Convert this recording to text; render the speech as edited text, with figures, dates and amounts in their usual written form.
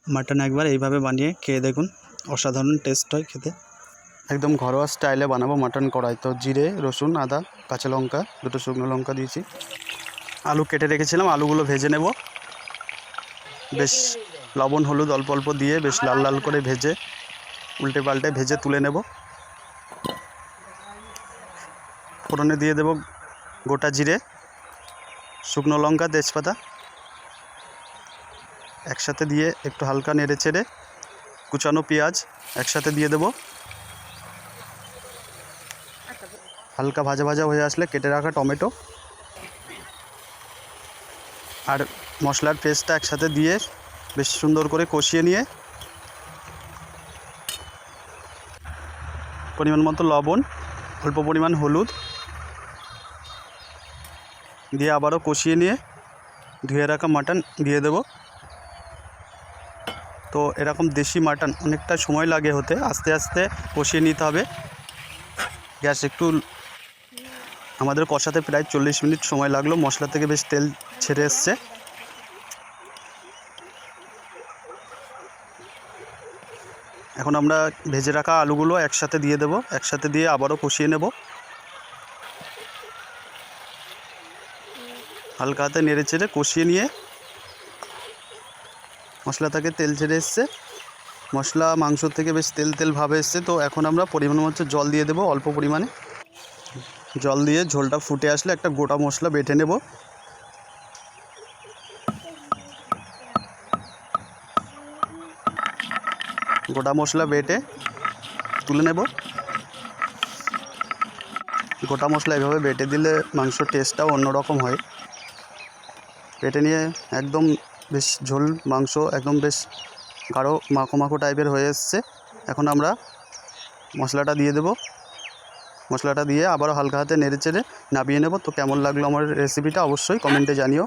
Mutton একবার এইভাবে বানিয়ে খেয়ে দেখুন, অসাধারণ টেস্ট হয় খেতে। একদম ঘরোয়া স্টাইলে বানাবো মাটন কড়াই। তো জিরে, রসুন, আদা, কাঁচা লঙ্কা, দুটো শুকনো লঙ্কা দিয়েছি। আলু কেটে রেখেছিলাম, আলুগুলো ভেজে নেব। বেশ লবণ হলুদ অল্প অল্প দিয়ে বেশ লাল লাল করে ভেজে উল্টে পাল্টে ভেজে তুলে নেব। ফোড়নে দিয়ে দেব গোটা জিরে, শুকনো লঙ্কা, তেজপাতা একসাথে দিয়ে একটু হালকা নেড়ে চেড়ে কুচানো পেঁয়াজ একসাথে দিয়ে দেব। হালকা ভাজা ভাজা হয়ে আসলে কেটে রাখা টমেটো আর মশলার পেস্টটা একসাথে দিয়ে বেশ সুন্দর করে কষিয়ে নিয়ে পরিমাণ মতো লবণ, অল্প পরিমাণ হলুদ দিয়ে আবারও কষিয়ে নিয়ে ধুয়ে রাখা মাটন দিয়ে দেব। তো এরকম দেশি মাটন অনেকটা সময় লাগে হতে, আস্তে আস্তে কষিয়ে নিতে হবে। গ্যাস একটু আমাদের কষাতে প্রায় 40 মিনিট সময় লাগলো। মশলা থেকে বেশ তেল ছেড়ে এসছে। এখন আমরা ভেজে রাখা আলুগুলো একসাথে দিয়ে দেব, একসাথে দিয়ে আবারও কষিয়ে নেব। হালকা হাতে নেড়ে চেড়ে কষিয়ে নিয়ে মশলা থেকে তেল ছেড়ে এসছে, মশলা মাংস থেকে বেশ তেল তেল ভাবে এসছে। তো এখন আমরা পরিমাণ মতো জল দিয়ে দেব, অল্প পরিমাণে জল দিয়ে ঝোলটা ফুটে আসলে একটা গোটা মশলা বেটে নেব। গোটা মশলা বেটে তুলে নেব। গোটা মশলা এভাবে বেটে দিলে মাংসর টেস্টটাও অন্যরকম হয়। বেটে নিয়ে একদম বেশ ঝোল মাংস একদম বেশ গাঢ় মাখো মাখো টাইপের হয়ে এসছে। এখন আমরা মশলাটা দিয়ে দেব, মশলাটা দিয়ে আবারও হালকা হাতে নেড়ে চেড়ে নামিয়ে নেব। তো কেমন লাগলো আমার রেসিপিটা অবশ্যই কমেন্টে জানিও।